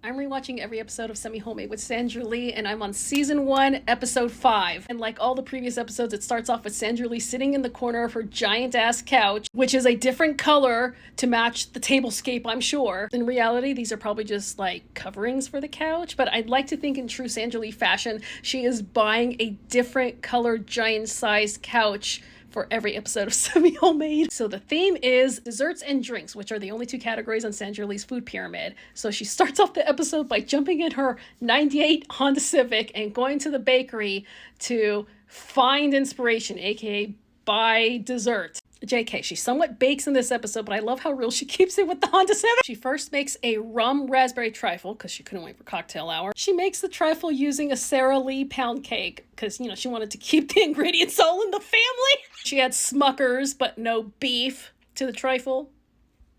I'm rewatching every episode of Semi-Homemade with Sandra Lee, and I'm on season 1, episode 5. And like all the previous episodes, it starts off with Sandra Lee sitting in the corner of her giant-ass couch, which is a different color to match the tablescape, I'm sure. In reality, these are probably just like coverings for the couch, but I'd like to think in true Sandra Lee fashion, she is buying a different colored giant-sized couch for every episode of Semi-Homemade. So the theme is desserts and drinks, which are the only 2 categories on Sandra Lee's food pyramid. So she starts off the episode by jumping in her 98 Honda Civic and going to the bakery to find inspiration, aka buy dessert. JK, she somewhat bakes in this episode, but I love how real she keeps it with the Honda Civic. She first makes a rum raspberry trifle because she couldn't wait for cocktail hour. She makes the trifle using a Sara Lee pound cake because, you know, she wanted to keep the ingredients all in the family. She had Smuckers, but no beef to the trifle.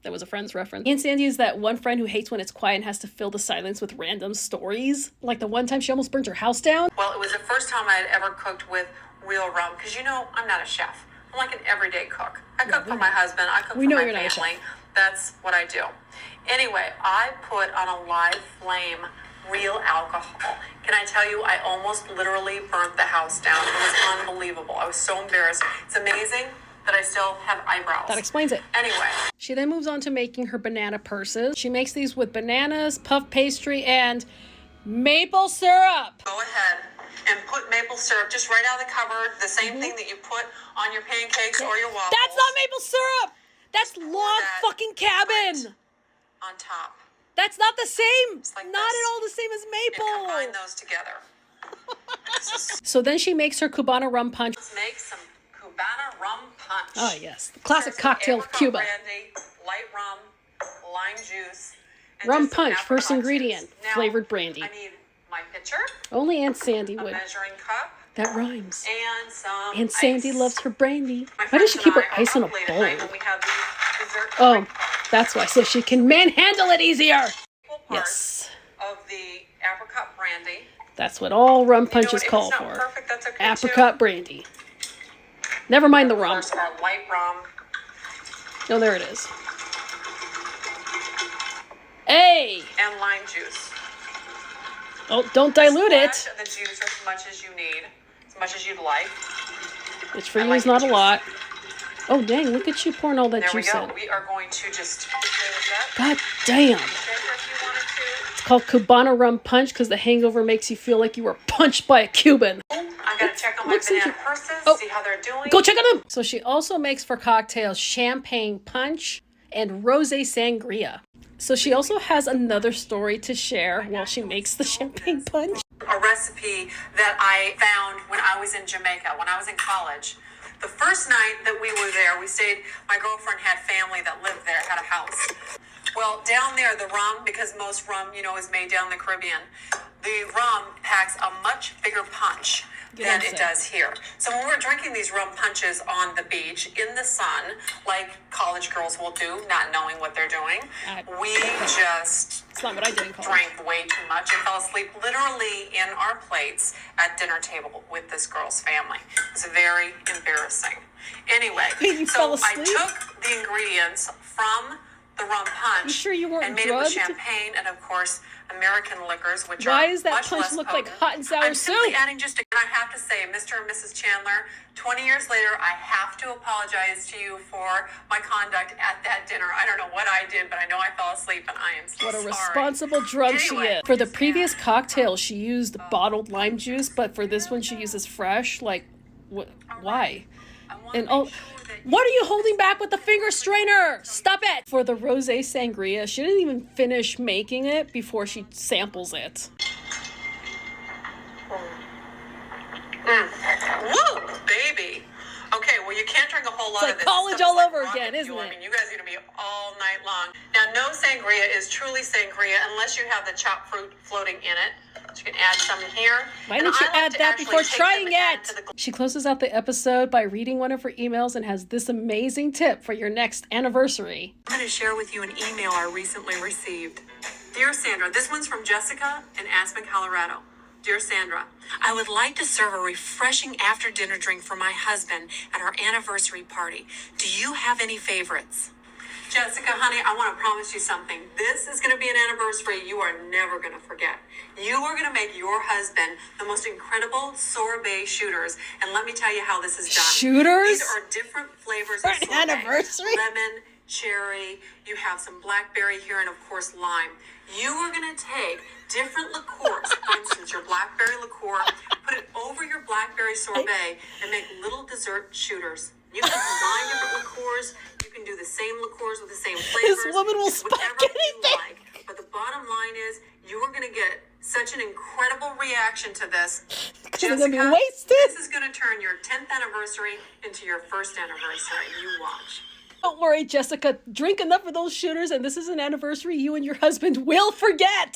That was a Friends reference. Aunt Sandy is that one friend who hates when it's quiet and has to fill the silence with random stories. Like the one time she almost burnt her house down. Well, it was the first time I had ever cooked with real rum because, you know, I'm not a chef. I'm like an everyday cook. I cook for my husband. I cook for my family. That's what I do. Anyway, I put on a live flame real alcohol. Can I tell you, I almost literally burnt the house down. It was unbelievable. I was so embarrassed. It's amazing that I still have eyebrows. That explains it. Anyway. She then moves on to making her banana purses. She makes these with bananas, puff pastry, and maple syrup. Go ahead and put maple syrup just right out of the cupboard, the same thing that you put on your pancakes or your waffles. That's not maple syrup! That's log fucking cabin! On top. That's not the same! Like not at all the same as maple! And combine those together. So then she makes her Cubana rum punch. Let's make some Cubana rum punch. Oh yes, the classic cocktail of Cuba. Brandy, light rum, lime juice. Rum punch, first ingredient, now, flavored brandy. I need my pitcher. Only Aunt Sandy a would. Measuring cup. That rhymes. And some Aunt Sandy ice. loves her brandy. My Why does she keep her friends ice in a and I are up bowl? late at night when we have the dessert Oh, that's why, so she can manhandle it easier. Equal parts Yes. of the apricot brandy. That's what all rum punches if it's call not for. Perfect, that's okay Apricot too. brandy. Never mind the Of rum. course, our light rum. No, there it is. Hey! And lime juice. Oh, don't dilute it. Splash the juice as much as you need, as much as you'd like. Which for I you like is not a juice. lot. Oh, dang, look at you pouring all that There we juice go. in. We are going to just that. God damn. Shaker if you wanted to. It's called Cubana rum punch because the hangover makes you feel like you were punched by a Cuban. I gotta check on my Looks banana like purses, Oh. see how they're doing. Go check on them! So she also makes for cocktails champagne punch and rosé sangria. So she also has another story to share while she makes the champagne punch. A recipe that I found when I was in Jamaica, when I was in college. The first night that we were there, we stayed, my girlfriend had family that lived there, had a house. Well, down there, the rum, because most rum, you know, is made down in the Caribbean, the rum packs a much bigger punch than it does here. So when we're drinking these rum punches on the beach, in the sun, like college girls will do, not knowing what they're doing, we just It's not what I did in college. drank way too much and fell asleep literally in our plates at dinner table with this girl's family. It was very embarrassing. Anyway, You so fell I asleep? took the ingredients from the rum punch You sure you weren't and made drugged? it with champagne and, of course, American liquors, which Why are does that much punch less look like potent. hot and sour I'm simply soup? adding just, and I have to say, Mr. and Mrs. Chandler, 20 years later, I have to apologize to you for my conduct at that dinner. I don't know what I did, but I know I fell asleep, and I am so What a sorry. responsible drug she Anyway, is. For the previous cocktail, she used bottled lime juice, but for this one, she uses fresh. Like, why? And what are you holding back with the finger strainer? Stop it! For the rosé sangria, she didn't even finish making it before she samples it. Woo, baby. Okay, well, you can't drink a whole lot It's like of this. college This stuff all is like over rocket again, isn't fuel. it? I mean, you guys are going to be all night long. Now, no sangria is truly sangria unless you have the chopped fruit floating in it. So you can add some in here. Why And didn't you I like add to that actually before take them trying and add it? to the She closes out the episode by reading one of her emails and has this amazing tip for your next anniversary. I'm going to share with you an email I recently received. Dear Sandra, this one's from Jessica in Aspen, Colorado. Dear Sandra, I would like to serve a refreshing after-dinner drink for my husband at our anniversary party. Do you have any favorites? Jessica, honey, I want to promise you something. This is going to be an anniversary you are never going to forget. You are going to make your husband the most incredible sorbet shooters. And let me tell you how this is done. Shooters? These are different flavors For of an sorbet. anniversary? Lemon, cherry, you have some blackberry here, and of course lime. You are going to take different liqueurs, for instance, your blackberry liqueur, put it over your blackberry sorbet, and make little dessert shooters. You can combine different liqueurs. You can do the same liqueurs with the same flavors. This woman will It's spike whatever you anything. like. But the bottom line is, you are going to get such an incredible reaction to this. It's gonna be wasted. This is going to turn your 10th anniversary into your first anniversary. You watch. Don't worry, Jessica. Drink enough of those shooters, and this is an anniversary you and your husband will forget.